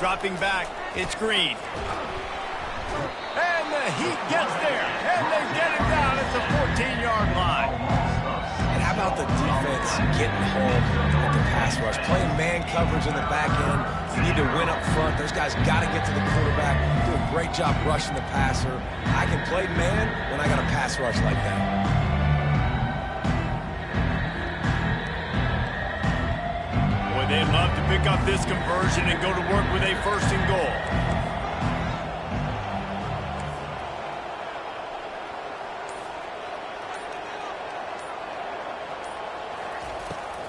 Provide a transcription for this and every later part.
Dropping back, it's Green. And the Heat gets there, and they get him down at the 14-yard line. And how about the defense getting home with the pass rush? Playing man coverage in the back end. You need to win up front. Those guys got to get to the quarterback. Do a great job rushing the passer. I can play man when I got a pass rush like that. Boy, they'd love to pick up this conversion and go to work with a 1st and goal.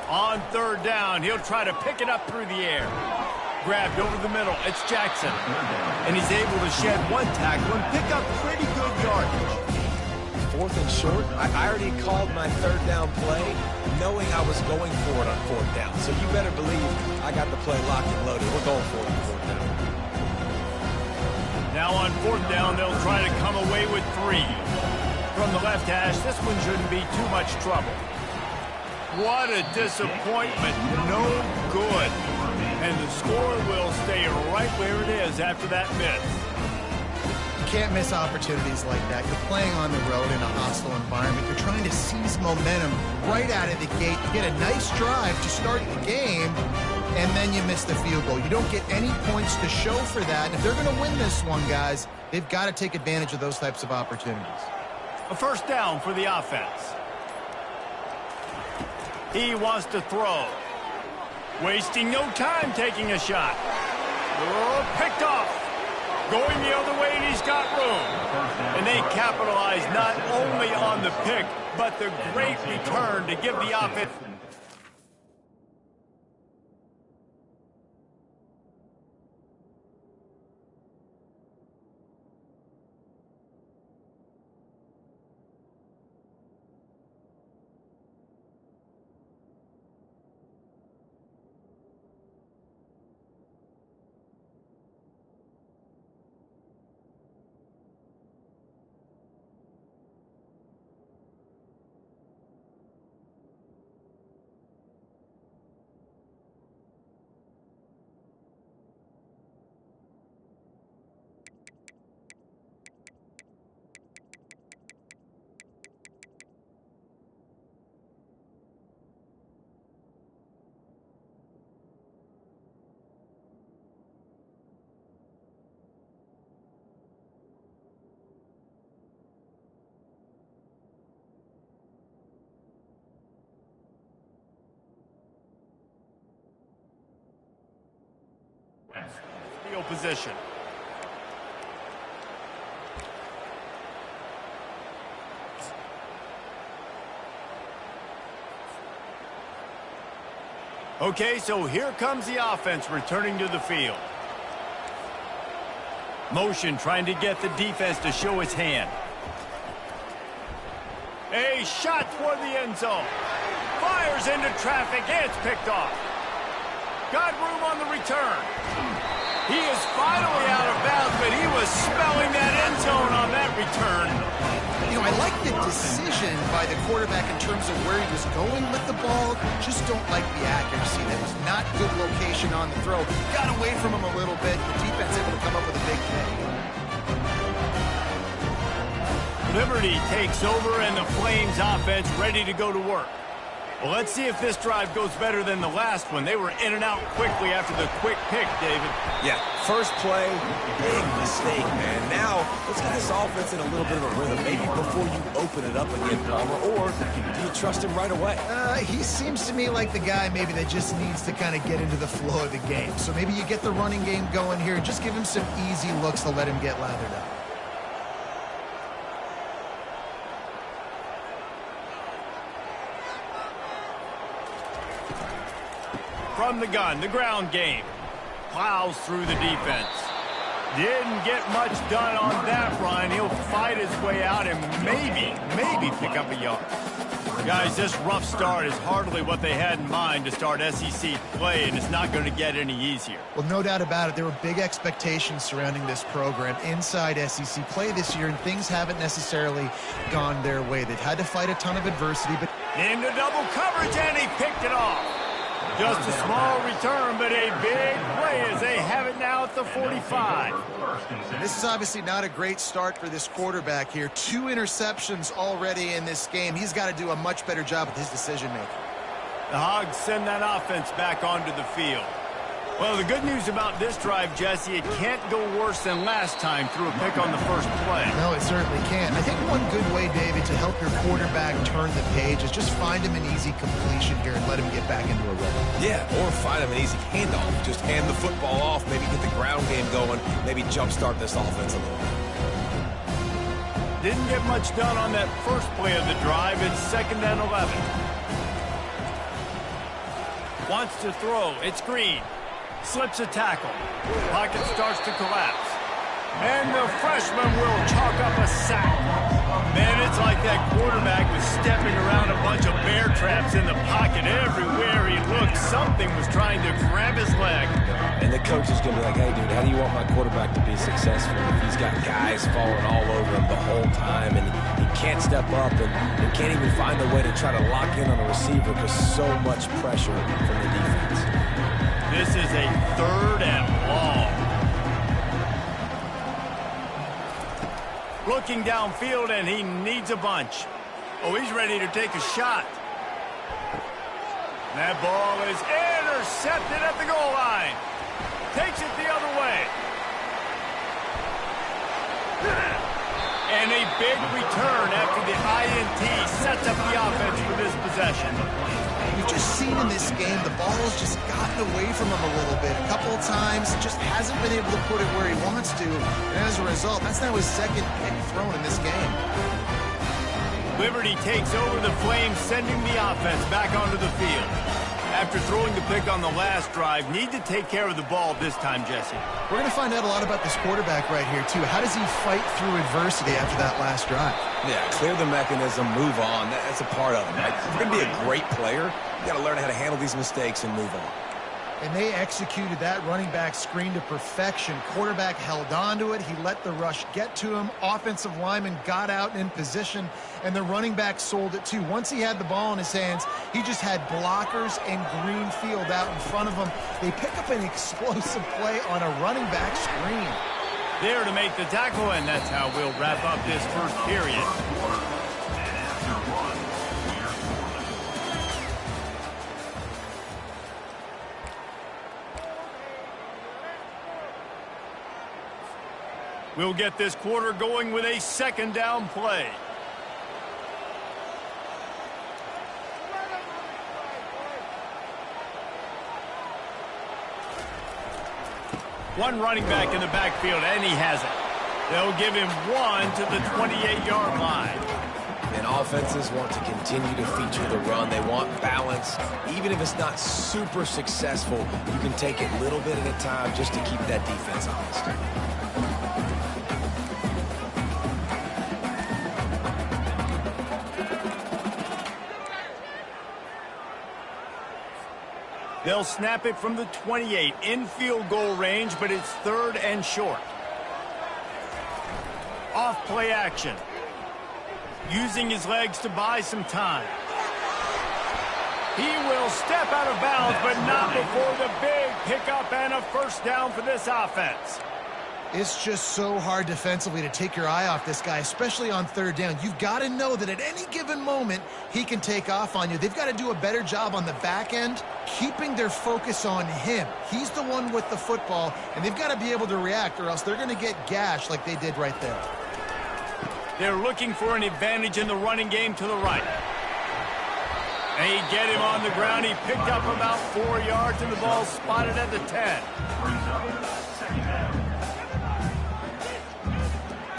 On 3rd down, he'll try to pick it up through the air. Grabbed over the middle, it's Jackson. And he's able to shed 1 tackle and pick up pretty good yardage. 4th and short. I already called my 3rd down play, knowing I was going for it on 4th down. So you better believe I got the play locked and loaded. We're going for it on 4th down. Now on 4th down, they'll try to come away with 3. From the left hash, this one shouldn't be too much trouble. What a disappointment. No good. And the score will stay right where it is after that miss. You can't miss opportunities like that. You're playing on the road in a hostile environment. You're trying to seize momentum right out of the gate. You get a nice drive to start the game, and then you miss the field goal. You don't get any points to show for that. And if they're going to win this one, guys, they've got to take advantage of those types of opportunities. A 1st down for the offense. He wants to throw. Wasting no time taking a shot. Oh, picked off. Going the other way, and he's got room. And they capitalize not only on the pick, but the great return to give the offense. Field position. Okay, so here comes the offense returning to the field. Motion trying to get the defense to show his hand. A shot toward the end zone. Fires into traffic, and it's picked off. Got room on the return. He is finally out of bounds, but he was smelling that end zone on that return. You know, I like the decision by the quarterback in terms of where he was going with the ball. Just don't like the accuracy. That was not good location on the throw. Got away from him a little bit. The defense able to come up with a big play. Liberty takes over, and the Flames offense ready to go to work. Well, let's see if this drive goes better than the last one. They were in and out quickly after the quick pick, David. Yeah, first play, big mistake, man. Now, let's get this offense in a little bit of a rhythm. Maybe before you open it up again, Palmer, or do you trust him right away? He seems to me like the guy maybe that just needs to kind of get into the flow of the game. So maybe you get the running game going here and just give him some easy looks to let him get lathered up. From the gun, the ground game. Plows through the defense. Didn't get much done on that run. He'll fight his way out and maybe pick up a yard. Guys, this rough start is hardly what they had in mind to start SEC play, and it's not going to get any easier. Well, no doubt about it. There were big expectations surrounding this program inside SEC play this year, and things haven't necessarily gone their way. They've had to fight a ton of adversity, but into double coverage, and he picked it off. Just a small return, but a big play as they have it now at the 45. This is obviously not a great start for this quarterback here. 2 interceptions already in this game. He's got to do a much better job with his decision-making. The Hogs send that offense back onto the field. Well, the good news about this drive, Jesse, it can't go worse than last time through a pick on the first play. No, it certainly can't. I think one good way, David, to help your quarterback turn the page is just find him an easy completion here and let him get back into a rhythm. Yeah, or find him an easy handoff. Just hand the football off, maybe get the ground game going, maybe jumpstart this offense a little bit. Didn't get much done on that first play of the drive. It's 2nd and 11. Wants to throw. It's Green. Slips a tackle. Pocket starts to collapse. And the freshman will chalk up a sack. Man, it's like that quarterback was stepping around a bunch of bear traps in the pocket. Everywhere he looked, something was trying to grab his leg. And the coach is going to be like, hey, dude, how do you want my quarterback to be successful if he's got guys falling all over him the whole time and he can't step up and can't even find a way to try to lock in on a receiver because so much pressure from the defense. This is a 3rd and long. Looking downfield, and he needs a bunch. Oh, he's ready to take a shot. That ball is intercepted at the goal line. Takes it the other way. And a big return after the INT sets up the offense for this possession. We've just seen in this game the ball's just gotten away from him a little bit. A couple of times, just hasn't been able to put it where he wants to. And as a result, that's now his 2nd pick thrown in this game. Liberty takes over the Flames, sending the offense back onto the field. After throwing the pick on the last drive, need to take care of the ball this time, Jesse. We're going to find out a lot about this quarterback right here, too. How does he fight through adversity after that last drive? Yeah, clear the mechanism, move on. That's a part of it, right? If you're going to be a great player, you got to learn how to handle these mistakes and move on. And they executed that running back screen to perfection. Quarterback held on to it. He let the rush get to him. Offensive lineman got out and in position, and the running back sold it too. Once he had the ball in his hands, he just had blockers and green field out in front of him. They pick up an explosive play on a running back screen. There to make the tackle, and that's how we'll wrap up this first period. We'll get this quarter going with a 2nd down play. One running back in the backfield, and he has it. They'll give him 1 to the 28-yard line. And offenses want to continue to feature the run. They want balance. Even if it's not super successful, you can take it little bit at a time just to keep that defense honest. They'll snap it from the 28 in field goal range, but it's 3rd and short. Off play action. Using his legs to buy some time. He will step out of bounds, but not before the big pickup and a 1st down for this offense. It's just so hard defensively to take your eye off this guy, especially on 3rd down. You've got to know that at any given moment, he can take off on you. They've got to do a better job on the back end, keeping their focus on him. He's the one with the football, and they've got to be able to react, or else they're going to get gashed like they did right there. They're looking for an advantage in the running game to the right. They get him on the ground. He picked up about 4 yards, and the ball spotted at the 10.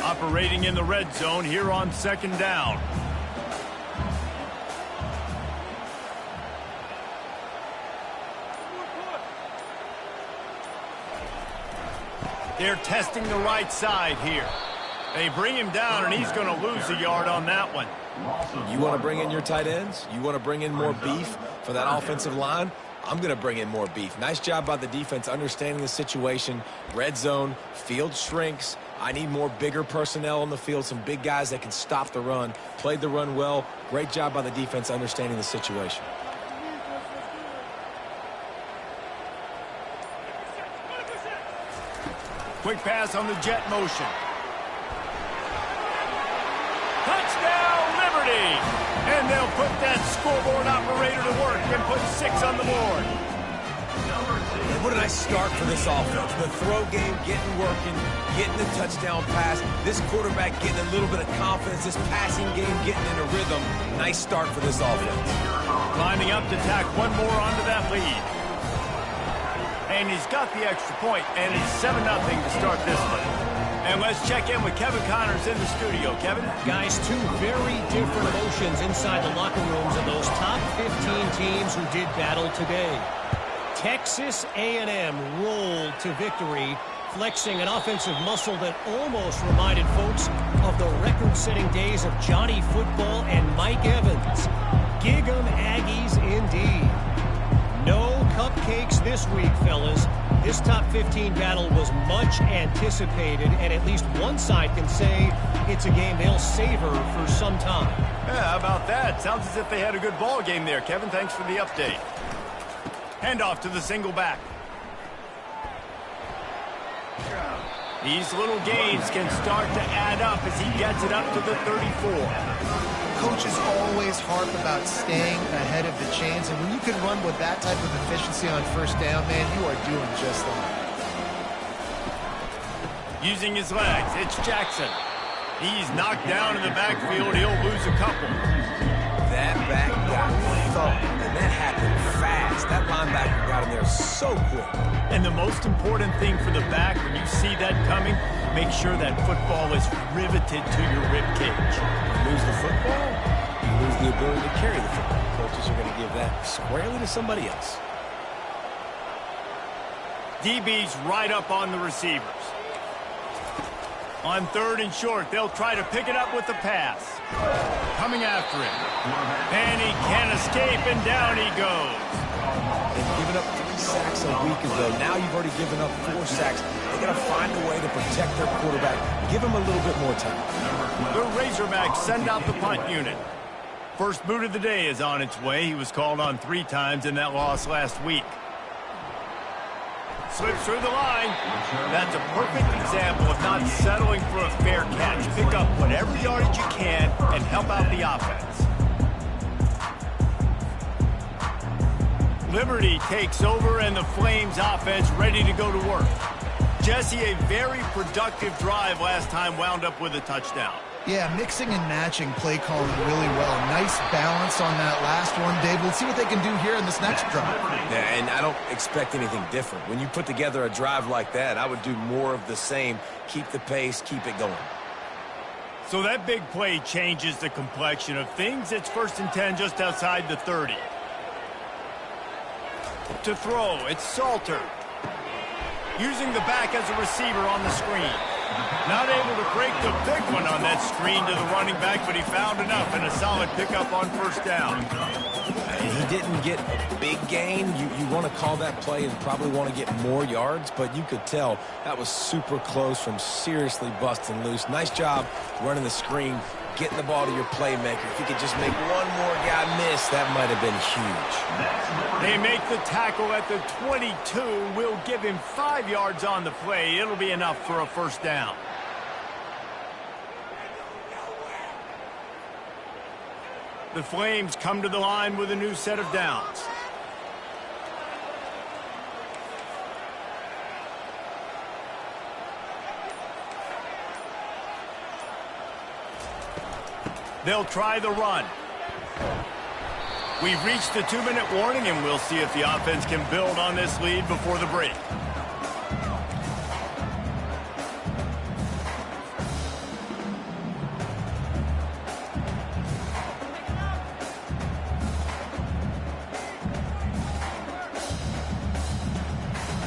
Operating in the red zone here on 2nd down. They're testing the right side here. They bring him down, and he's going to lose a yard on that one. You want to bring in your tight ends? You want to bring in more beef for that offensive line? I'm going to bring in more beef. Nice job by the defense understanding the situation. Red zone, field shrinks. I need more bigger personnel on the field, some big guys that can stop the run. Played the run well. Great job by the defense understanding the situation. Quick pass on the jet motion. Touchdown, Liberty! And they'll put that scoreboard operator to work and put 6 on the board. What a nice start for this offense. The throw game getting working, getting the touchdown pass. This quarterback getting a little bit of confidence. This passing game getting in a rhythm. Nice start for this offense. Lining up to tack one more onto that lead. And he's got the extra point, and it's 7-0 to start this one. And let's check in with Kevin Connors in the studio. Kevin? Guys, two very different emotions inside the locker rooms of those top 15 teams who did battle today. Texas A&M rolled to victory, flexing an offensive muscle that almost reminded folks of the record-setting days of Johnny Football and Mike Evans. Gig 'em Aggies indeed. No cupcakes this week, fellas. This top 15 battle was much anticipated, and at least one side can say it's a game they'll savor for some time. Yeah, how about that? Sounds as if they had a good ball game there, Kevin. Thanks for the update. Handoff to the single back. These little gains can start to add up as he gets it up to the 34. Coaches always harp about staying ahead of the chains, and when you can run with that type of efficiency on first down, man, you are doing just that. Using his legs, it's Jackson. He's knocked down in the backfield. He'll lose a couple. That back got thumped, and that happened fast. That linebacker got in there so quick. And the most important thing for the back, when you see that coming, make sure that football is riveted to your rib cage. You lose the football, you lose the ability to carry the football. Coaches are going to give that squarely to somebody else. DB's right up on the receivers. On 3rd and short, they'll try to pick it up with the pass. Coming after him. And he can't escape, and down he goes. They've given up 3 sacks a week ago. Now you've already given up 4 sacks. They've got to find a way to protect their quarterback. Give him a little bit more time. The Razorbacks send out the punt unit. First boot of the day is on its way. He was called on 3 times in that loss last week. Slips through the line. That's a perfect example of not settling for a fair catch. Pick up whatever yardage you can and help out the offense. Liberty takes over, and the Flames offense ready to go to work. Jesse, a very productive drive last time wound up with a touchdown. Yeah, mixing and matching play calling really well. Nice balance on that last one, Dave. We'll see what they can do here in this next drive. Yeah, and I don't expect anything different. When you put together a drive like that, I would do more of the same. Keep the pace, keep it going. So that big play changes the complexion of things. It's 1st and 10 just outside the 30. To throw, it's Salter. Using the back as a receiver on the screen. Not able to break the big one on that screen to the running back, but he found enough and a solid pickup on 1st down. He didn't get a big gain. You want to call that play and probably want to get more yards, but you could tell that was super close from seriously busting loose. Nice job running the screen, getting the ball to your playmaker. If you could just make one more guy miss, that might have been huge. They make the tackle at the 22. We'll give him 5 yards on the play. It'll be enough for a 1st down. The Flames come to the line with a new set of downs. They'll try the run. We've reached the 2-minute warning, and we'll see if the offense can build on this lead before the break.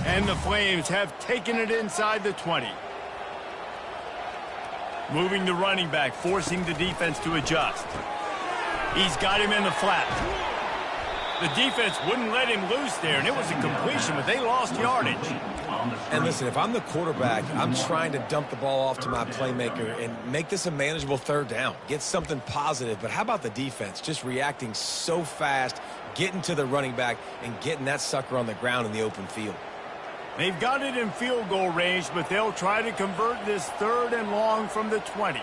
And the Flames have taken it inside the 20. Moving the running back, forcing the defense to adjust. He's got him in the flat. The defense wouldn't let him loose there, and it was a completion, but they lost yardage. And listen, if I'm the quarterback, I'm trying to dump the ball off to my playmaker and make this a manageable 3rd down. Get something positive. But how about the defense? Just reacting so fast, getting to the running back, and getting that sucker on the ground in the open field. They've got it in field goal range, but they'll try to convert this 3rd and long from the 20.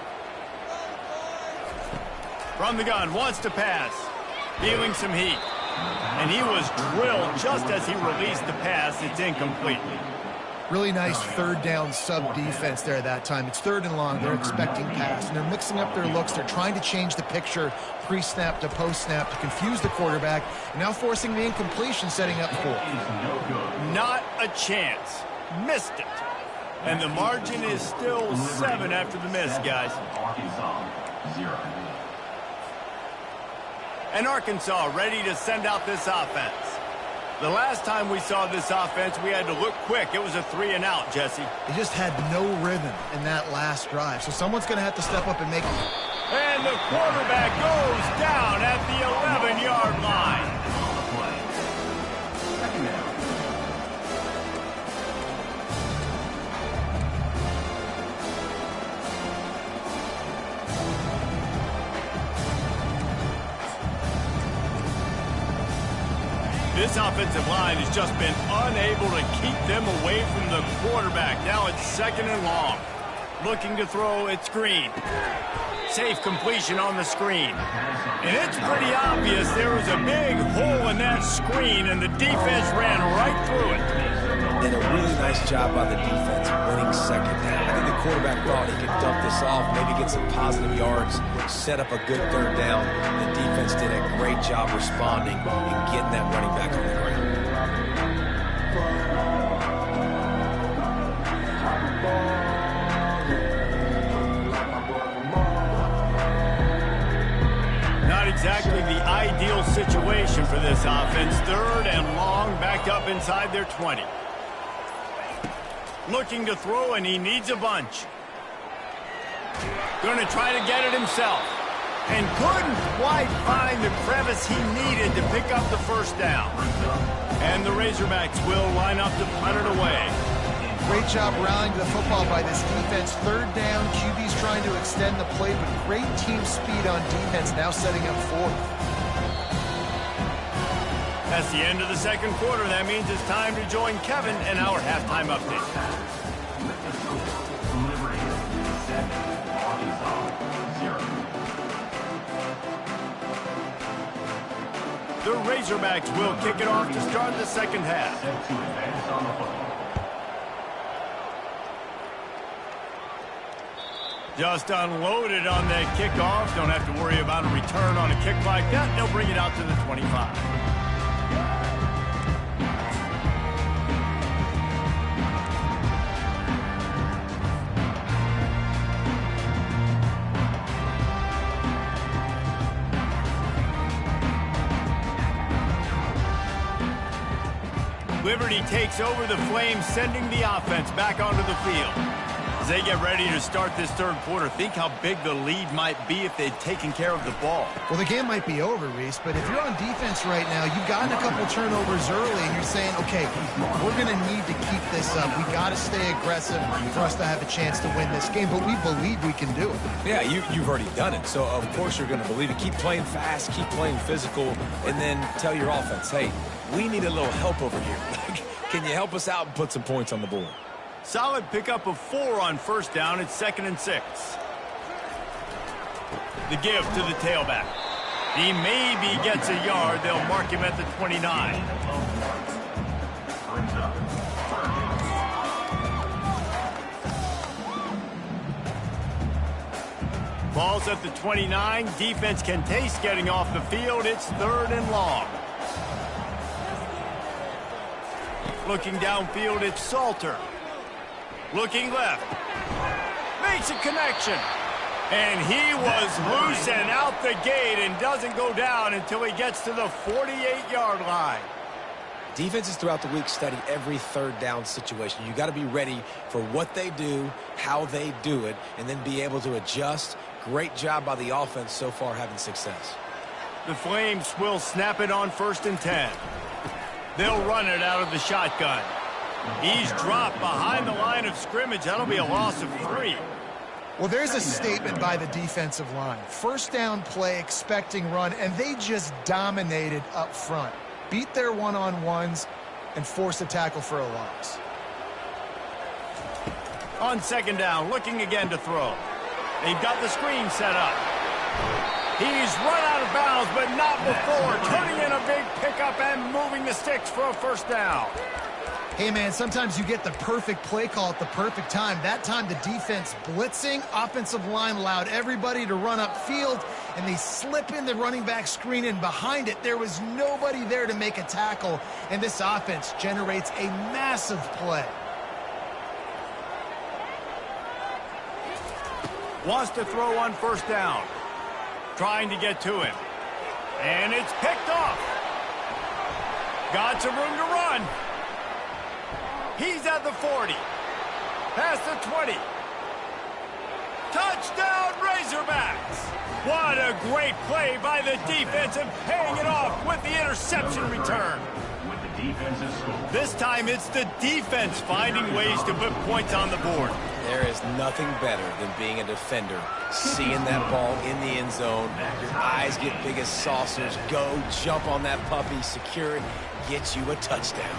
From the gun, wants to pass. Feeling some heat. And he was drilled just as he released the pass. It's incomplete. Really nice 3rd down sub-defense there that time. It's 3rd and long. They're expecting pass, and they're mixing up their looks. They're trying to change the picture pre-snap to post-snap to confuse the quarterback, and now forcing the incompletion, setting up 4th. Not a chance. Missed it. And the margin is still 7 after the miss, guys. And Arkansas ready to send out this offense. The last time we saw this offense, we had to look quick. It was a 3-and-out, Jesse. They just had no rhythm in that last drive, so someone's going to have to step up and make it. And the quarterback goes down at the 11-yard line. This offensive line has just been unable to keep them away from the quarterback. Now it's 2nd and long. Looking to throw, it's Green. Safe completion on the screen. And it's pretty obvious there was a big hole in that screen, and the defense ran right through it. And a really nice job by the defense winning 2nd down. I think the quarterback thought he could dump this off, maybe get some positive yards, set up a good 3rd down. The defense did a great job responding and getting that running back on the ground. Not exactly the ideal situation for this offense. 3rd and long, back up inside their 20. Looking to throw, and he needs a bunch. Going to try to get it himself. And couldn't quite find the crevice he needed to pick up the 1st down. And the Razorbacks will line up to punt it away. Great job rallying to the football by this defense. 3rd down, QB's trying to extend the play, but great team speed on defense, now setting up 4th. That's the end of the 2nd quarter. That means it's time to join Kevin in our halftime update. The Razorbacks will kick it off to start the 2nd half. Just unloaded on that kickoff. Don't have to worry about a return on a kick like that. They'll bring it out to the 25. Liberty takes over the Flames, sending the offense back onto the field. As they get ready to start this 3rd quarter, think how big the lead might be if they'd taken care of the ball. Well, the game might be over, Reese, but if you're on defense right now, you've gotten a couple turnovers early, and you're saying, okay, we're going to need to keep this up. We got to stay aggressive for us to have a chance to win this game, but we believe we can do it. Yeah, you've already done it, so of course you're going to believe it. Keep playing fast, keep playing physical, and then tell your offense, hey, we need a little help over here. Can you help us out and put some points on the board? Solid pickup of 4 on 1st down. It's 2nd and 6. The give to the tailback. He maybe gets a yard. They'll mark him at the 29. Ball's at the 29. Defense can taste getting off the field. It's 3rd and long. Looking downfield, it's Salter. Looking left. Makes a connection. And he was loose and out the gate and doesn't go down until he gets to the 48-yard line. Defenses throughout the week study every 3rd down situation. You got to be ready for what they do, how they do it, and then be able to adjust. Great job by the offense so far having success. The Flames will snap it on 1st and 10. They'll run it out of the shotgun. He's dropped behind the line of scrimmage. That'll be a loss of 3. Well, there's a statement by the defensive line. 1st down play, expecting run, and they just dominated up front. Beat their one-on-ones and forced a tackle for a loss. On second down, looking again to throw. They've got the screen set up. He's run out of bounds, but not before. Turning in a big pickup and moving the sticks for a first down. Hey, man, sometimes you get the perfect play call at the perfect time. That time, the defense blitzing, offensive line allowed everybody to run upfield, and they slip in the running back screen, and behind it, there was nobody there to make a tackle, and this offense generates a massive play. Wants to throw on first down. Trying to get to him. And it's picked off. Got some room to run. He's at the 40. Past the 20. Touchdown, Razorbacks. What a great play by the defense and paying it off with the interception return. This time it's the defense finding ways to put points on the board. There is nothing better than being a defender, seeing that ball in the end zone, your eyes get big as saucers, go, jump on that puppy, secure it, get you a touchdown.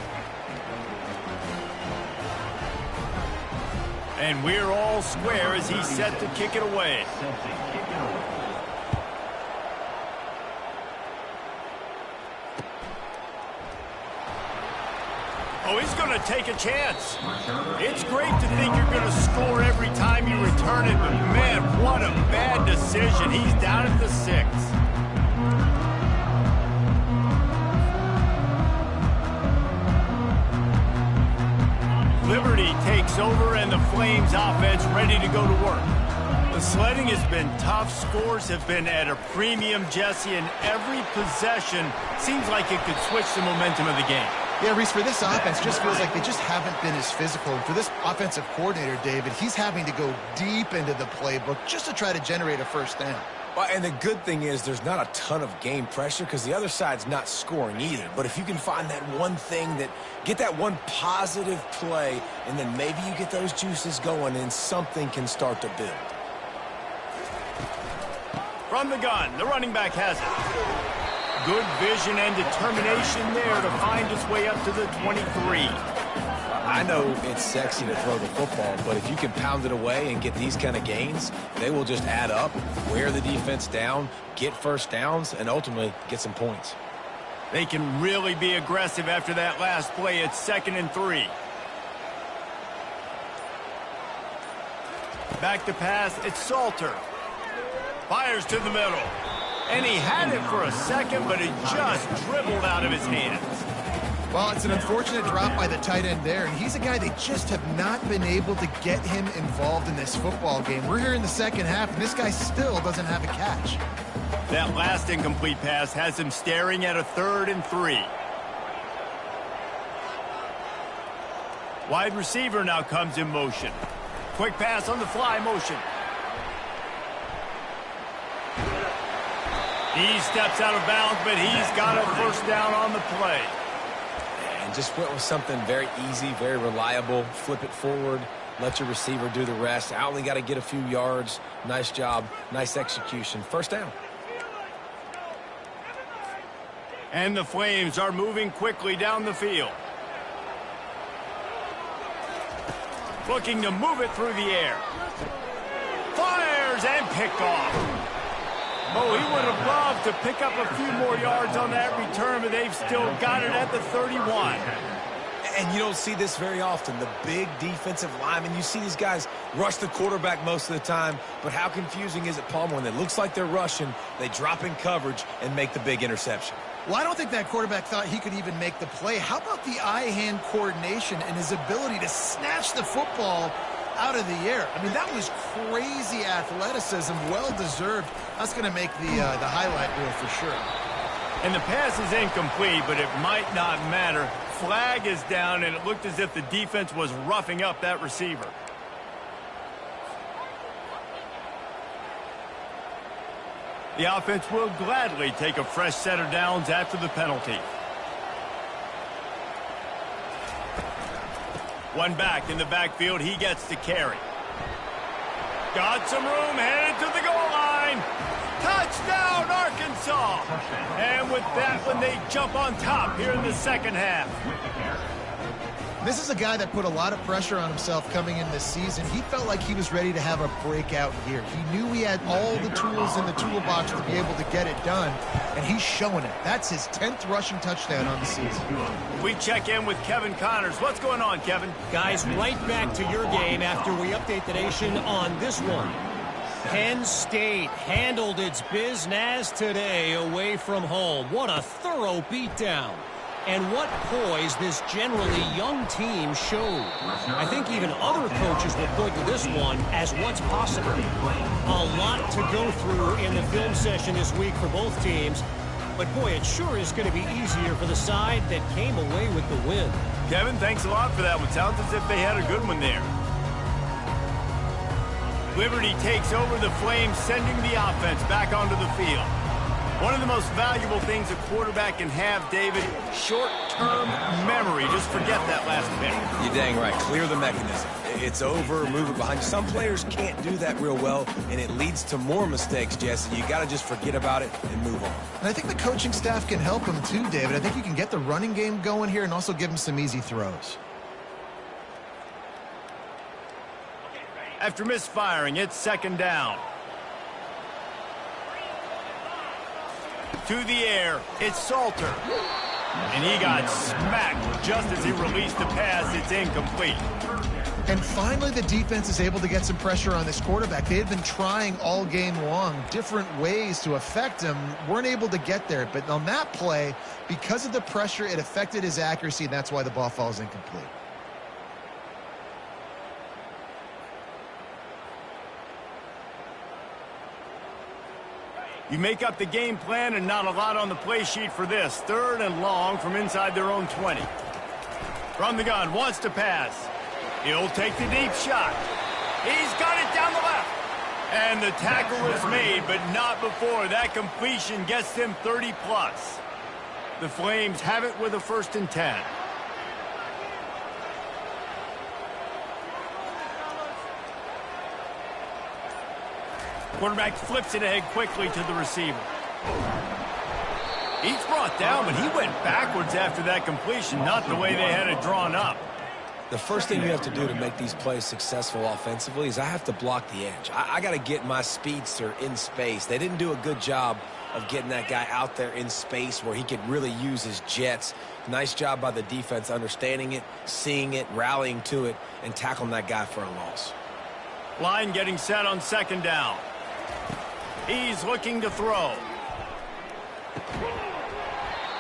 And we're all square as he's set to kick it away. Oh, he's going to take a chance. It's great to think you're going to score every time you return it, but man, what a bad decision. He's down at the 6. Liberty takes over and the Flames offense ready to go to work. The sledding has been tough. Scores have been at a premium, Jesse, and every possession seems like it could switch the momentum of the game. Yeah, Reese, for this offense, just feels like they just haven't been as physical. And for this offensive coordinator, David, he's having to go deep into the playbook just to try to generate a first down. Well, and the good thing is there's not a ton of game pressure because the other side's not scoring either. But if you can find that one thing get that one positive play, and then maybe you get those juices going and something can start to build. From the gun, the running back has it. Good vision and determination there to find his way up to the 23. I know it's sexy to throw the football, but if you can pound it away and get these kind of gains, they will just add up, wear the defense down, get first downs, and ultimately get some points. They can really be aggressive after that last play. It's 2nd and 3. Back to pass, it's Salter. Fires to the middle. And he had it for a second, but it just dribbled out of his hands. Well, it's an unfortunate drop by the tight end there, and he's a guy they just have not been able to get him involved in this football game. We're here in the second half, and this guy still doesn't have a catch. That last incomplete pass has him staring at a 3rd and 3. Wide receiver now comes in motion. Quick pass on the fly motion. He steps out of bounds, but he's got a first down on the play. And just went with something very easy, very reliable. Flip it forward, let your receiver do the rest. I only got to get a few yards. Nice job, nice execution. First down. And the Flames are moving quickly down the field. Looking to move it through the air. Fires and picked off. Oh, he would have loved to pick up a few more yards on that return, but they've still got it at the 31. And you don't see this very often. The big defensive linemen, you see these guys rush the quarterback most of the time, but how confusing is it, Palmer, when it looks like they're rushing, they drop in coverage and make the big interception? Well, I don't think that quarterback thought he could even make the play. How about the eye-hand coordination and his ability to snatch the football out of the air? I mean, that was crazy athleticism, well-deserved. That's going to make the highlight reel for sure. And the pass is incomplete, but it might not matter. Flag is down, and it looked as if the defense was roughing up that receiver. The offense will gladly take a fresh set of downs after the penalty. One back in the backfield, he gets to carry. Got some room, headed to the goal line. Touchdown, Arkansas! And with that one, they jump on top here in the second half. This is a guy that put a lot of pressure on himself coming in this season. He felt like he was ready to have a breakout year. He knew he had all the tools in the toolbox to be able to get it done, and he's showing it. That's his 10th rushing touchdown on the season. We check in with Kevin Connors. What's going on, Kevin? Guys, right back to your game after we update the nation on this one. Penn State handled its business today away from home. What a thorough beatdown. And what poise this generally young team showed. I think even other coaches will point to this one as what's possible. A lot to go through in the film session this week for both teams. But boy, it sure is going to be easier for the side that came away with the win. Kevin, thanks a lot for that one. Sounds as if they had a good one there. Liberty takes over the Flames, sending the offense back onto the field. One of the most valuable things a quarterback can have, David, short-term memory. Just forget that last pick. You're dang right. Clear the mechanism. It's over, move it behind you. Some players can't do that real well, and it leads to more mistakes, Jesse. You got to just forget about it and move on. And I think the coaching staff can help him too, David. I think you can get the running game going here and also give him some easy throws. After misfiring, it's second down. To the air, it's Salter. And he got smacked just as he released the pass. It's incomplete. And finally, the defense is able to get some pressure on this quarterback. They had been trying all game long different ways to affect him. Weren't able to get there. But on that play, because of the pressure, it affected his accuracy, and that's why the ball falls incomplete. You make up the game plan and not a lot on the play sheet for this. Third and long from inside their own 20. From the gun, wants to pass. He'll take the deep shot. He's got it down the left. And the tackle is made, but not before. That completion gets them 30+. The Flames have it with a 1st and 10. Quarterback flips it ahead quickly to the receiver. He's brought down, but he went backwards after that completion, not the way they had it drawn up. The first thing you have to do to make these plays successful offensively is I have to block the edge. I got to get my speedster in space. They didn't do a good job of getting that guy out there in space where he could really use his jets. Nice job by the defense understanding it, seeing it, rallying to it, and tackling that guy for a loss. Line getting set on second down. He's looking to throw.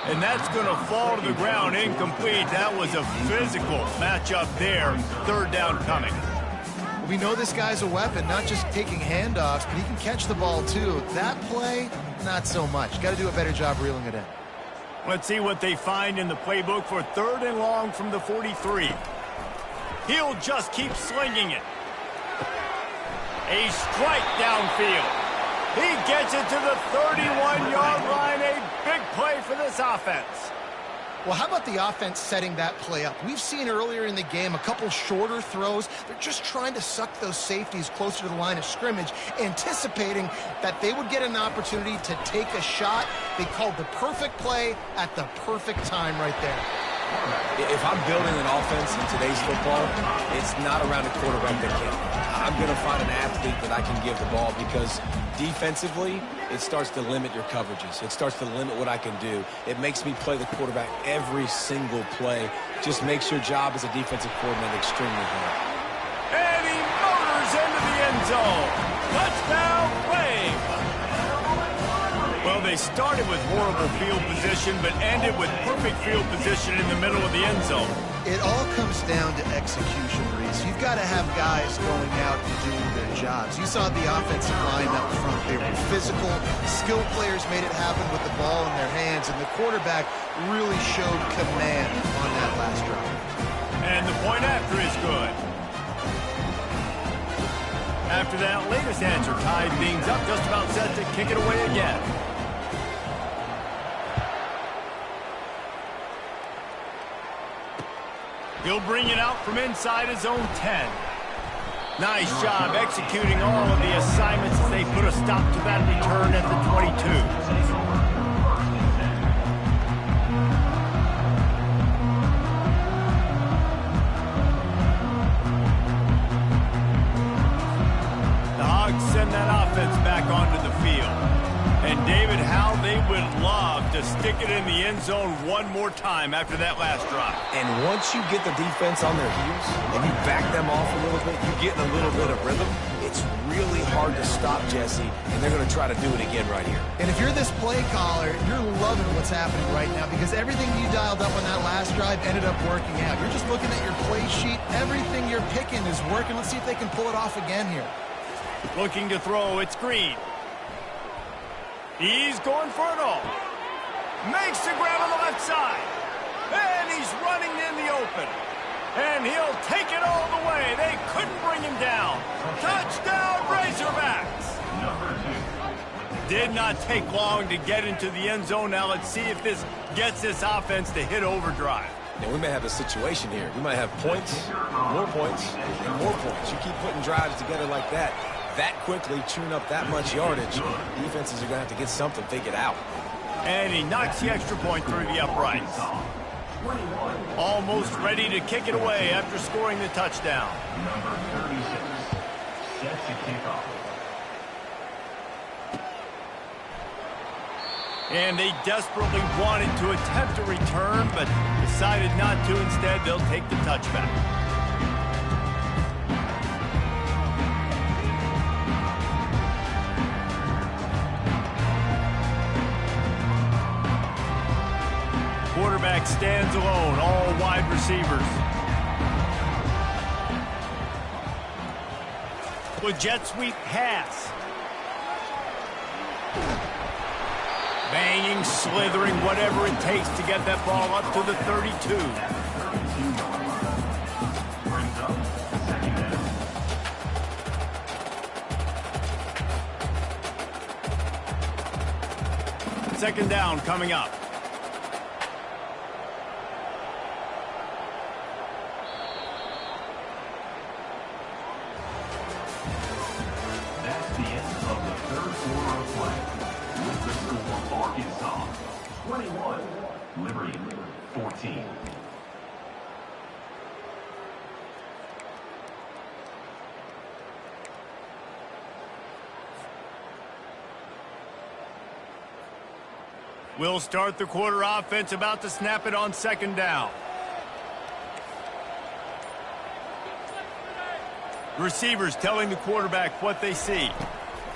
And that's going to fall to the ground incomplete. That was a physical matchup there. Third down coming. We know this guy's a weapon, not just taking handoffs, but he can catch the ball too. That play, not so much. Got to do a better job reeling it in. Let's see what they find in the playbook for third and long from the 43. He'll just keep slinging it. A strike downfield. He gets it to the 31-yard line. A big play for this offense. Well, how about the offense setting that play up? We've seen earlier in the game a couple shorter throws. They're just trying to suck those safeties closer to the line of scrimmage, anticipating that they would get an opportunity to take a shot. They called the perfect play at the perfect time right there. If I'm building an offense in today's football, it's not around a quarterback that can. I'm going to find an athlete that I can give the ball because defensively, it starts to limit your coverages. It starts to limit what I can do. It makes me play the quarterback every single play. Just makes your job as a defensive coordinator extremely hard. And he motors into the end zone. Touchdown, Flames. Well, they started with horrible field position, but ended with perfect field position in the middle of the end zone. It all comes down to execution, Reese. You've got to have guys going out and doing their jobs. You saw the offensive line up front. They were physical. Skilled players made it happen with the ball in their hands, and the quarterback really showed command on that last drive. And the point after is good. After that latest answer tied things up, just about set to kick it away again. He'll bring it out from inside his own 10. Nice job executing all of the assignments as they put a stop to that return at the 22. David, how they would love to stick it in the end zone one more time after that last drive. And once you get the defense on their heels and you back them off a little bit, you get in a little bit of rhythm, it's really hard to stop, Jesse, and they're going to try to do it again right here. And if you're this play caller, you're loving what's happening right now because everything you dialed up on that last drive ended up working out. You're just looking at your play sheet. Everything you're picking is working. Let's see if they can pull it off again here. Looking to throw, it's Green. He's going for it all. Makes the grab on the left side. And he's running in the open. And he'll take it all the way. They couldn't bring him down. Touchdown, Razorbacks. Did not take long to get into the end zone. Now let's see if this gets this offense to hit overdrive. Now, we may have a situation here. We might have points, and more points. You keep putting drives together like that quickly, chewing up that much yardage, defenses are going to have to get something figured out. And he knocks the extra point through the uprights. Almost ready to kick it away after scoring the touchdown. Number 36 sets a kickoff. And they desperately wanted to attempt a return, but decided not to. Instead, they'll take the touchback. Quarterback stands alone, all wide receivers. With jet sweep pass. Banging, slithering, whatever it takes to get that ball up to the 32. Second down coming up. That's the end of the third quarter of play. With the score, Arkansas 21, Liberty 14. We'll start the quarter offense, about to snap it on second down. Receivers telling the quarterback what they see.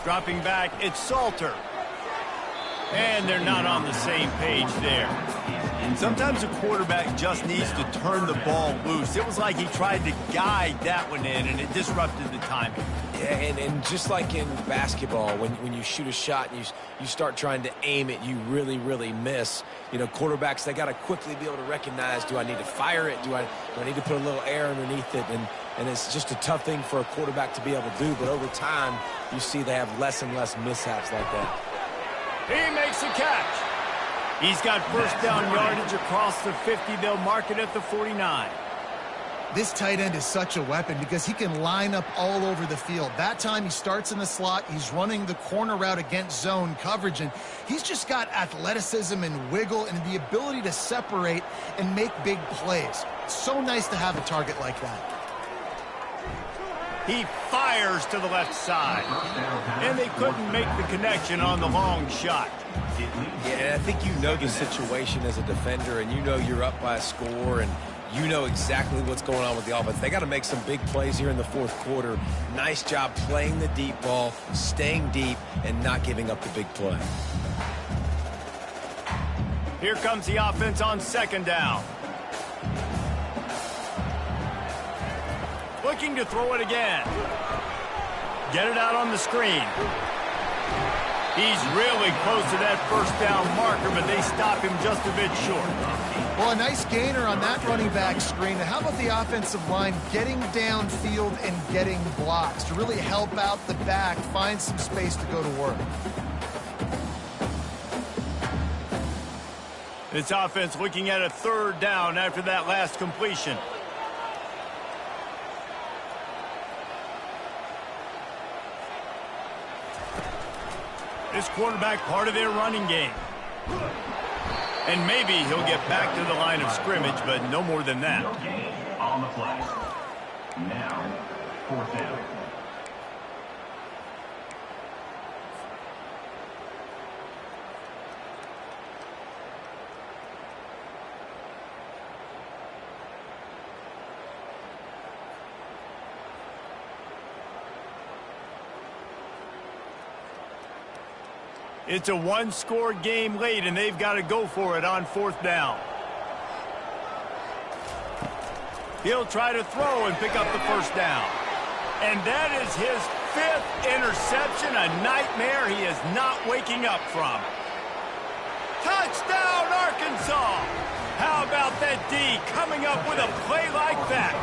Dropping back, it's Salter. And they're not on the same page there. Sometimes a quarterback just needs to turn the ball loose. It was like he tried to guide that one in, and it disrupted the timing. Yeah, and just like in basketball, when you shoot a shot and you start trying to aim it, you really, really miss. You know, quarterbacks, they got to quickly be able to recognize, do I need to fire it? Do I need to put a little air underneath it? And it's just a tough thing for a quarterback to be able to do. But over time, you see they have less and less mishaps like that. He makes a catch. He's got first down yardage across the 50. They'll mark it at the 49. This tight end is such a weapon because he can line up all over the field. That time he starts in the slot. He's running the corner route against zone coverage, and he's just got athleticism and wiggle and the ability to separate and make big plays. It's so nice to have a target like that. He fires to the left side, and they couldn't make the connection on the long shot. Yeah, I think you know the situation as a defender, and you know you're up by a score, and you know exactly what's going on with the offense. They got to make some big plays here in the fourth quarter. Nice job playing the deep ball, staying deep, and not giving up the big play. Here comes the offense on second down. Looking to throw it again. Get it out on the screen. He's really close to that first down marker, but they stop him just a bit short. Well, a nice gainer on that running back screen. How about the offensive line getting downfield and getting blocks to really help out the back, find some space to go to work? This offense looking at a third down after that last completion. This quarterback part of their running game. And maybe he'll get back to the line of scrimmage, but no more than that. No gain on the play. Now, fourth down. It's a one-score game late, and they've got to go for it on 4th down. He'll try to throw and pick up the 1st down. And that is his 5th interception, a nightmare he is not waking up from. Touchdown, Arkansas! How about that D coming up with a play like that?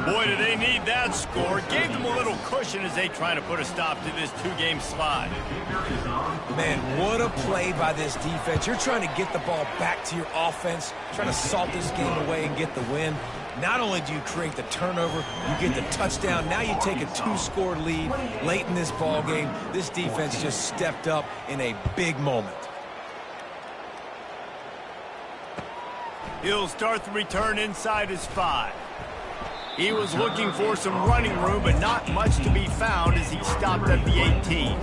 Boy, do they need that score. Gave them a little cushion as they try to put a stop to this 2-game slide. Man, what a play by this defense. You're trying to get the ball back to your offense, trying to salt this game away and get the win. Not only do you create the turnover, you get the touchdown. Now you take a 2-score lead late in this ball game. This defense just stepped up in a big moment. He'll start the return inside his 5. He was looking for some running room, but not much to be found as he stopped at the 18.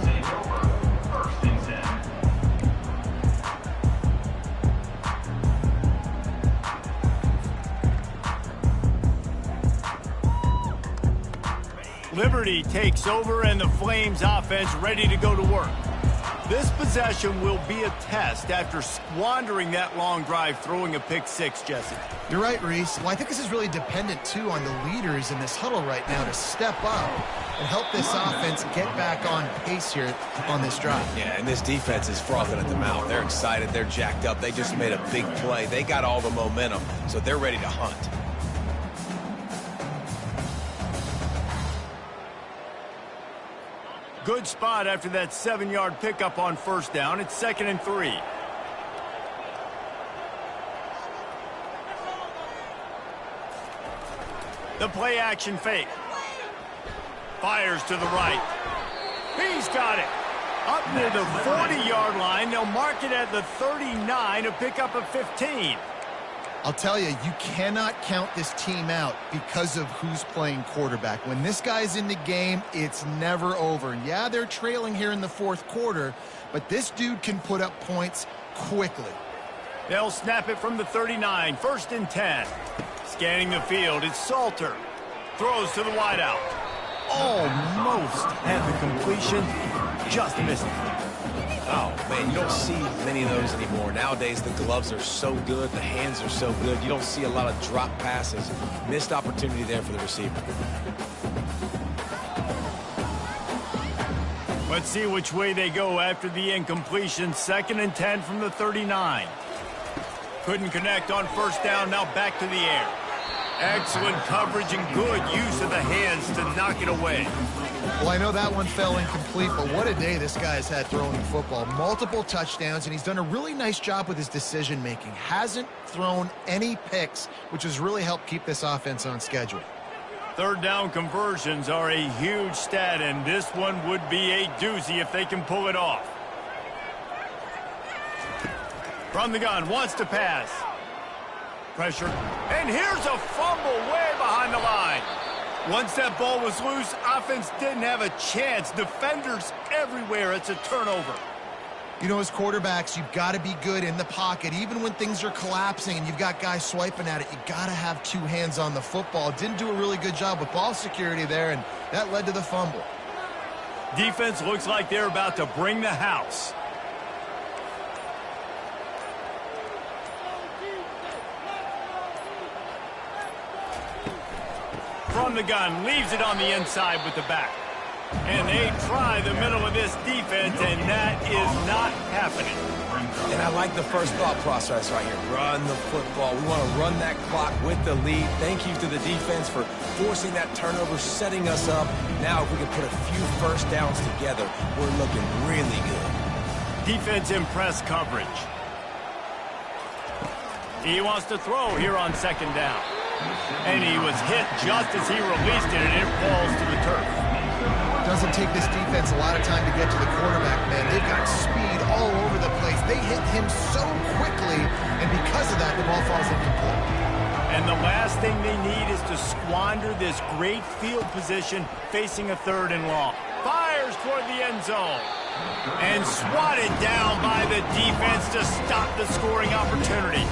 Liberty takes over, and the Flames offense ready to go to work. This possession will be a test after squandering that long drive, throwing a pick-6, Jesse. You're right, Reese. Well, I think this is really dependent, too, on the leaders in this huddle right now to step up and help this offense get back on pace here on this drive. Yeah, and this defense is frothing at the mouth. They're excited. They're jacked up. They just made a big play. They got all the momentum, so they're ready to hunt. Good spot after that 7-yard pickup on 1st down. It's 2nd and 3. The play action fake. Fires to the right. He's got it. Up near the 40-yard line. They'll mark it at the 39, a pickup of 15. I'll tell you, you cannot count this team out because of who's playing quarterback. When this guy's in the game, it's never over. Yeah, they're trailing here in the 4th quarter, but this dude can put up points quickly. They'll snap it from the 39, 1st and 10. Scanning the field, it's Salter. Throws to the wideout. Almost had the completion, just missed it. Oh, man, you don't see many of those anymore. Nowadays, the gloves are so good, the hands are so good. You don't see a lot of drop passes. Missed opportunity there for the receiver. Let's see which way they go after the incompletion. 2nd and 10 from the 39. Couldn't connect on 1st down, now back to the air. Excellent coverage and good use of the hands to knock it away. Well, I know that one fell incomplete, but what a day this guy's had throwing the football. Multiple touchdowns, and he's done a really nice job with his decision-making. Hasn't thrown any picks, which has really helped keep this offense on schedule. 3rd down conversions are a huge stat, and this one would be a doozy if they can pull it off. From the gun, wants to pass. Pressure, and here's a fumble way behind the line. Once that ball was loose, offense didn't have a chance. Defenders everywhere. It's a turnover. You know, as quarterbacks, you've got to be good in the pocket. Even when things are collapsing and you've got guys swiping at it, you got to have 2 hands on the football. Didn't do a really good job with ball security there, and that led to the fumble. Defense looks like they're about to bring the house. From the gun, leaves it on the inside with the back. And they try the middle of this defense, and that is not happening. And I like the first thought process right here. Run the football. We want to run that clock with the lead. Thank you to the defense for forcing that turnover, setting us up. Now if we can put a few 1st downs together, we're looking really good. Defense in press coverage. He wants to throw here on 2nd down. And he was hit just as he released it, and it falls to the turf. Doesn't take this defense a lot of time to get to the quarterback, man. They've got speed all over the place. They hit him so quickly, and because of that, the ball falls incomplete. And the last thing they need is to squander this great field position facing a 3rd and long. Fires toward the end zone. And swatted down by the defense to stop the scoring opportunity.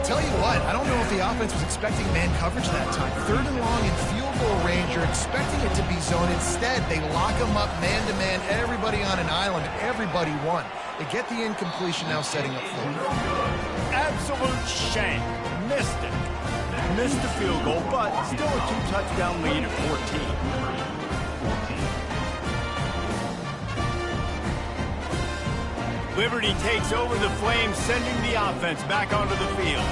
Tell you what, I don't know if the offense was expecting man coverage that time. 3rd and long in field goal range, you're expecting it to be zone. Instead, they lock them up man-to-man, everybody on an island, everybody won. They get the incompletion, now setting up 4th. Absolute shame. Missed it. Missed the field goal, but still a 2-touchdown lead at 14. Liberty takes over the Flames, sending the offense back onto the field.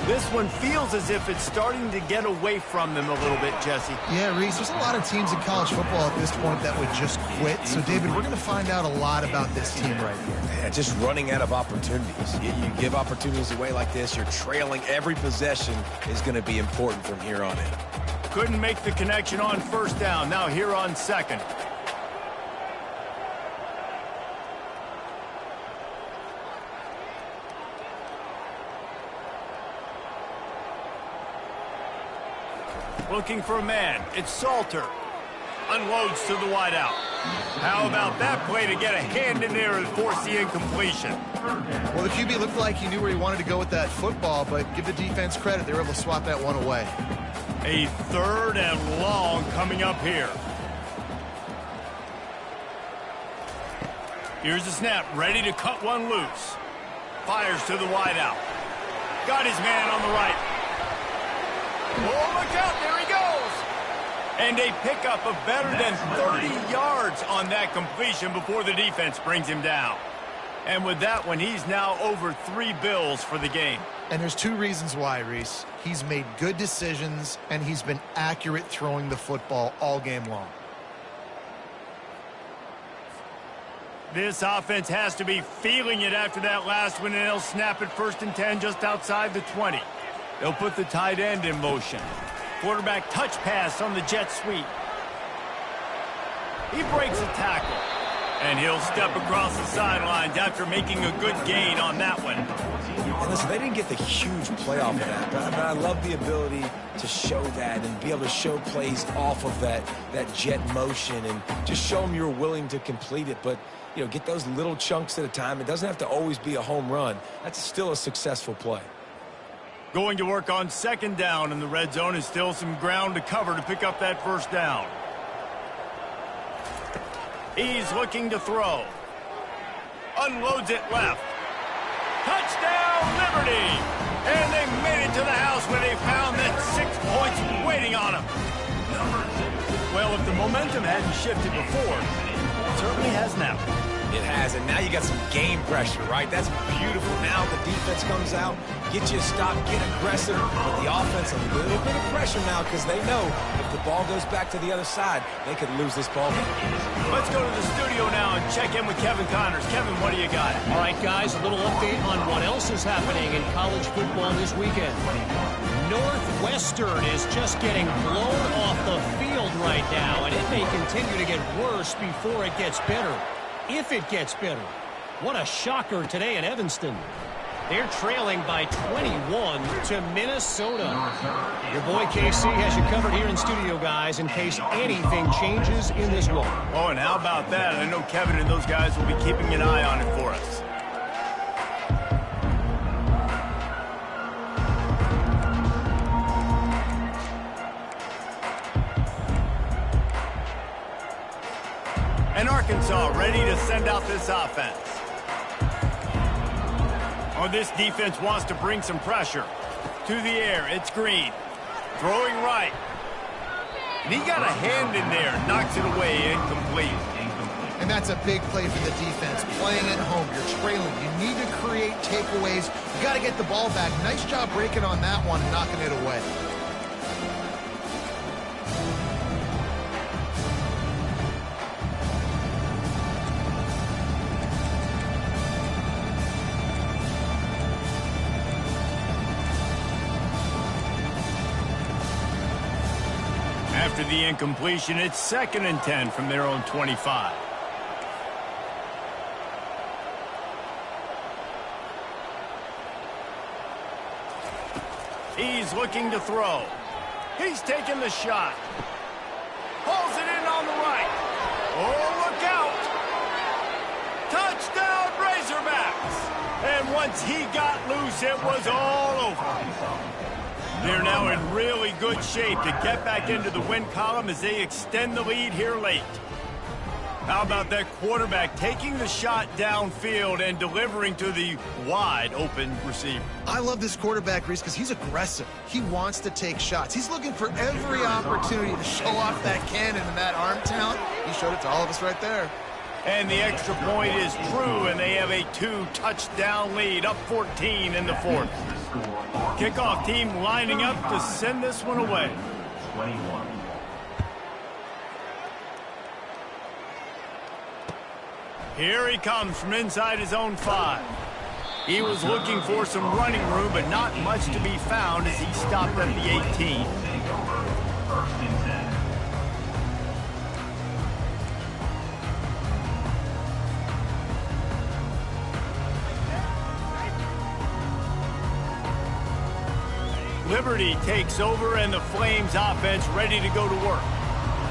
This one feels as if it's starting to get away from them a little bit, Jesse. Yeah, Reese, there's a lot of teams in college football at this point that would just quit. So, David, we're going to find out a lot about this team right here. Yeah, just running out of opportunities. You give opportunities away like this, you're trailing. Every possession is going to be important from here on in. Couldn't make the connection on 1st down. Now here on 2nd. Looking for a man. It's Salter. Unloads to the wideout. How about that play to get a hand in there and force the incompletion? Well, the QB looked like he knew where he wanted to go with that football, but give the defense credit. They were able to swat that one away. A 3rd and long coming up here. Here's the snap. Ready to cut one loose. Fires to the wideout. Got his man on the right. Oh, look out, there he goes. And a pickup of better than 30 yards on that completion before the defense brings him down. And with that one, he's now over 3 bills for the game. And there's 2 reasons why, Reese. He's made good decisions, and he's been accurate throwing the football all game long. This offense has to be feeling it after that last one, and they'll snap it 1st and 10 just outside the 20. They'll put the tight end in motion. Quarterback touch pass on the jet sweep. He breaks a tackle. And he'll step across the sidelines after making a good gain on that one. And listen, they didn't get the huge play off of that, but I love the ability to show that and be able to show plays off of that jet motion and just show them you're willing to complete it. But, you know, get those little chunks at a time. It doesn't have to always be a home run. That's still a successful play. Going to work on 2nd down in the red zone is still some ground to cover to pick up that 1st down. He's looking to throw. Unloads it left. Touchdown, Liberty! And they made it to the house where they found that 6 points waiting on them. Well, if the momentum hadn't shifted before, it certainly has now. It has, and now you got some game pressure, right? That's beautiful. Now the defense comes out, get you a stop, get aggressive, but the offense a little bit of pressure now because they know if the ball goes back to the other side, they could lose this ball game. Let's go to the studio now and check in with Kevin Connors. Kevin, what do you got? All right, guys, a little update on what else is happening in college football this weekend. Northwestern is just getting blown off the field right now, and it may continue to get worse before it gets better. If it gets better. What a shocker today in Evanston. They're trailing by 21 to Minnesota. Your boy KC has you covered here in studio, guys, in case anything changes in this one. Oh, and how about that? I know Kevin and those guys will be keeping an eye on it for us. And Arkansas ready to send out this offense. Oh, this defense wants to bring some pressure. To the air, it's Green. Throwing right. And he got a hand in there, knocks it away, incomplete. And that's a big play for the defense. Playing at home, you're trailing. You need to create takeaways. You got to get the ball back. Nice job breaking on that one and knocking it away. After the incompletion, it's 2nd and 10 from their own 25. He's looking to throw. He's taking the shot. Pulls it in on the right. Oh, look out. Touchdown, Razorbacks. And once he got loose, it was all over. They're now in really good shape to get back into the win column as they extend the lead here late. How about that quarterback taking the shot downfield and delivering to the wide open receiver? I love this quarterback, Reese, because he's aggressive. He wants to take shots. He's looking for every opportunity to show off that cannon and that arm talent. He showed it to all of us right there. And the extra point is true, and they have a 2-touchdown lead, up 14 in the fourth. Kickoff team lining up to send this one away. 21. Here he comes from inside his own 5. He was looking for some running room, but not much to be found as he stopped at the 18. First and 10. Liberty takes over, and the Flames offense ready to go to work.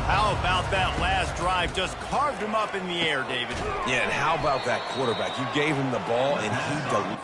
How about that last drive? Just carved him up in the air, David. Yeah, and how about that quarterback? You gave him the ball, and he delivered.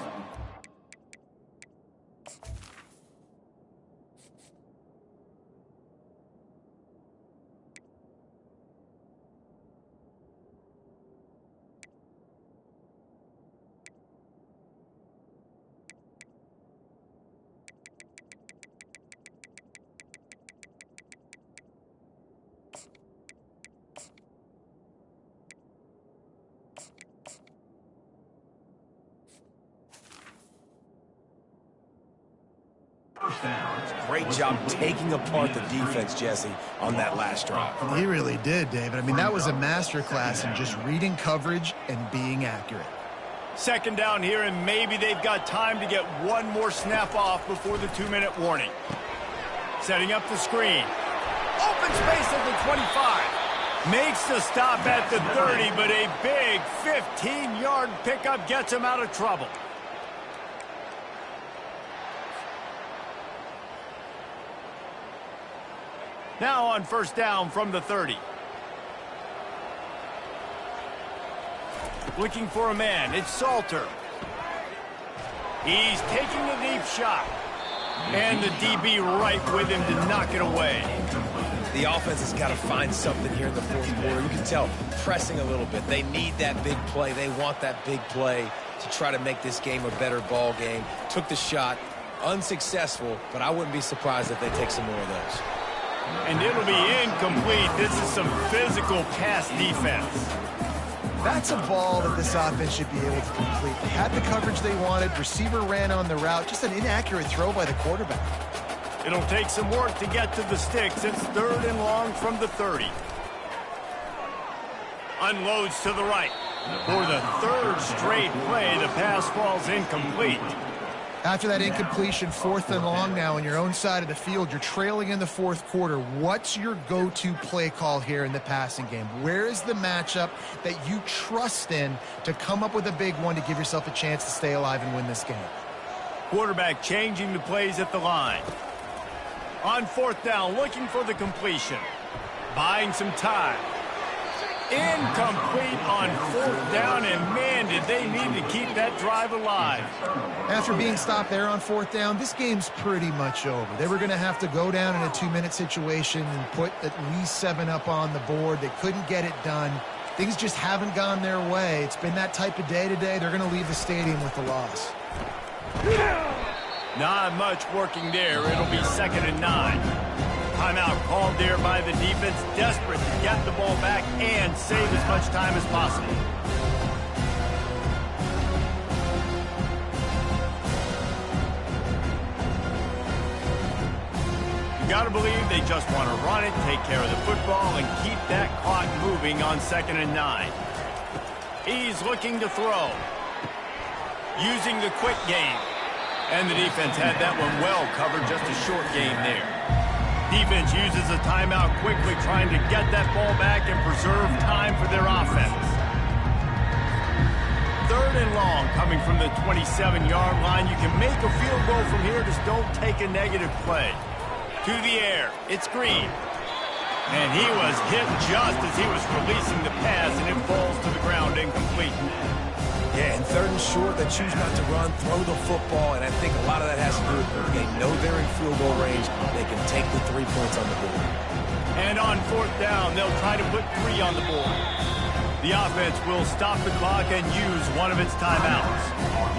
Great job taking apart the defense, Jesse, on that last drive. He really did, David. I mean, that was a masterclass in just reading coverage and being accurate. Second down here, and maybe they've got time to get one more snap off before the 2-minute warning. Setting up the screen. Open space at the 25. Makes the stop at the 30, but a big 15-yard pickup gets him out of trouble. Now on first down from the 30. Looking for a man. It's Salter. He's taking a deep shot. And the DB right with him to knock it away. The offense has got to find something here in the fourth quarter. You can tell, pressing a little bit. They need that big play. They want that big play to try to make this game a better ball game. Took the shot. Unsuccessful, but I wouldn't be surprised if they take some more of those. And it'll be incomplete. This is some physical pass defense. That's a ball that this offense should be able to complete. They had the coverage they wanted. Receiver ran on the route. Just an inaccurate throw by the quarterback. It'll take some work to get to the sticks. It's 3rd and long from the 30. Unloads to the right. For the 3rd straight play, the pass falls incomplete. After that incompletion, 4th and long now on your own side of the field, you're trailing in the fourth quarter. What's your go-to play call here in the passing game? Where is the matchup that you trust in to come up with a big one to give yourself a chance to stay alive and win this game? Quarterback changing the plays at the line. On 4th down, looking for the completion. Buying some time. Incomplete on 4th down, and man, did they need to keep that drive alive. After being stopped there on 4th down, this game's pretty much over. They were going to have to go down in a 2-minute situation and put at least 7 up on the board. They couldn't get it done. Things just haven't gone their way. It's been that type of day today. They're going to leave the stadium with the loss. Not much working there. It'll be 2nd and 9. Timeout called there by the defense, desperate to get the ball back and save as much time as possible. You got to believe they just want to run it, take care of the football, and keep that clock moving on 2nd and 9. He's looking to throw. Using the quick game. And the defense had that one well covered, just a short game there. Defense uses a timeout quickly, trying to get that ball back and preserve time for their offense. 3rd and long coming from the 27-yard line. You can make a field goal from here, just don't take a negative play. To the air, it's Green. And he was hit just as he was releasing the pass, and it falls to the ground incomplete. Yeah, and third and short, they choose not to run, throw the football, and I think a lot of that has to do with they know they're in field goal range. They can take the 3 points on the board. And on fourth down, they'll try to put 3 on the board. The offense will stop the clock and use one of its timeouts.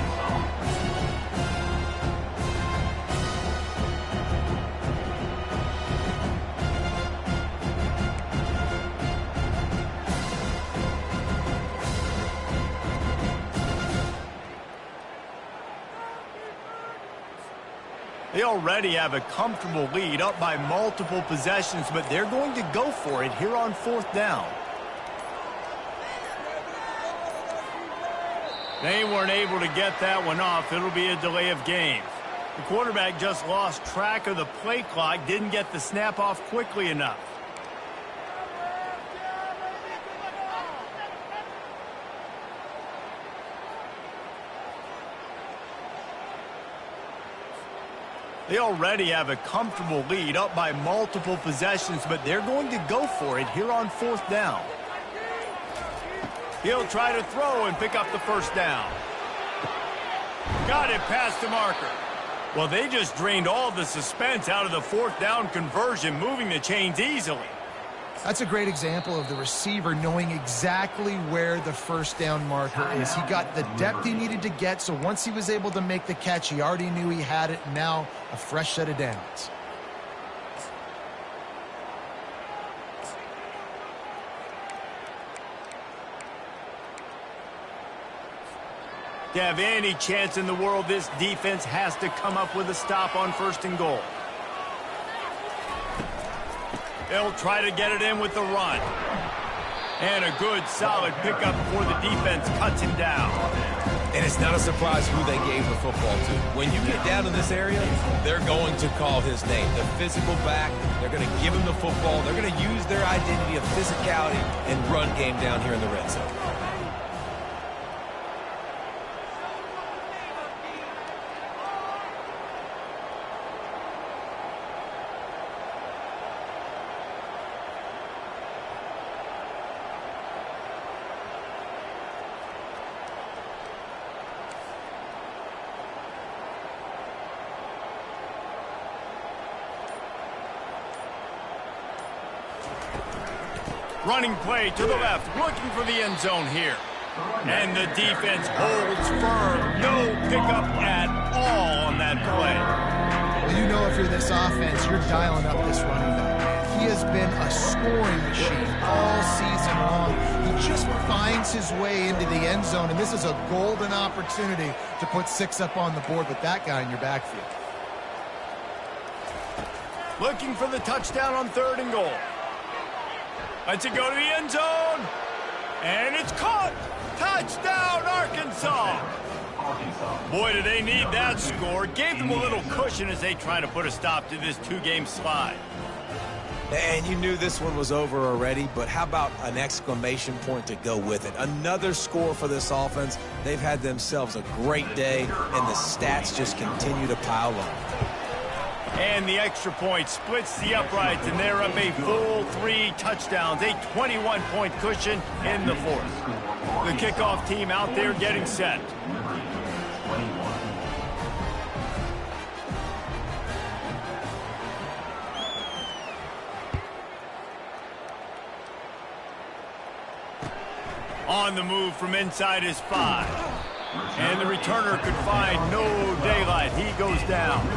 They already have a comfortable lead, up by multiple possessions, but they're going to go for it here on fourth down. They weren't able to get that one off. It'll be a delay of game. The quarterback just lost track of the play clock, didn't get the snap off quickly enough. They already have a comfortable lead, up by multiple possessions, but they're going to go for it here on fourth down. He'll try to throw and pick up the first down. Got it past the marker. Well, they just drained all the suspense out of the fourth down conversion, moving the chains easily. That's a great example of the receiver knowing exactly where the first down marker is. He got the depth he needed to get, so once he was able to make the catch, he already knew he had it. Now a fresh set of downs. To have any chance in the world, this defense has to come up with a stop on first and goal. They'll try to get it in with the run. And a good, solid pickup before the defense cuts him down. And it's not a surprise who they gave the football to. When you get down in this area, they're going to call his name. The physical back, they're going to give him the football. They're going to use their identity of physicality and run game down here in the red zone. Running play to the left, looking for the end zone here. And the defense holds firm. No pickup at all on that play. Well, you know if you're this offense, you're dialing up this running back. He has been a scoring machine all season long. He just finds his way into the end zone, and this is a golden opportunity to put 6 up on the board with that guy in your backfield. Looking for the touchdown on third and goal. Lets it go to the end zone. And it's caught. Touchdown, Arkansas. Boy, do they need that score. Gave them a little cushion as they try to put a stop to this 2-game slide. And you knew this one was over already, but how about an exclamation point to go with it? Another score for this offense. They've had themselves a great day, and the stats just continue to pile up. And the extra point splits the uprights, and they're up a full 3 touchdowns, a 21-point cushion in the fourth. The kickoff team out there getting set. On the move from inside his 5. And the returner could find no daylight. He goes down.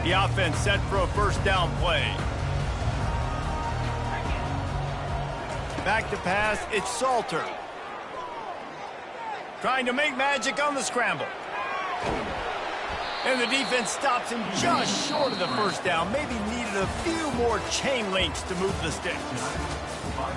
The offense set for a first down play. Back to pass, it's Salter. Trying to make magic on the scramble. And the defense stops him just short of the first down. Maybe needed a few more chain links to move the sticks.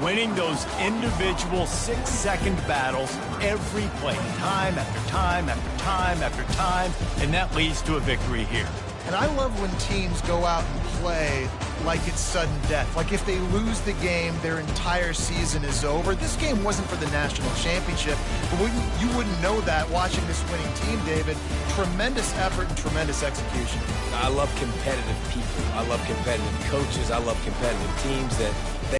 Winning those individual 6-second battles every play, time after time after time after time, and that leads to a victory here. And I love when teams go out and play like it's sudden death. Like if they lose the game, their entire season is over. This game wasn't for the national championship, but you wouldn't know that watching this winning team, David. Tremendous effort and tremendous execution. I love competitive people. I love competitive coaches. I love competitive teams that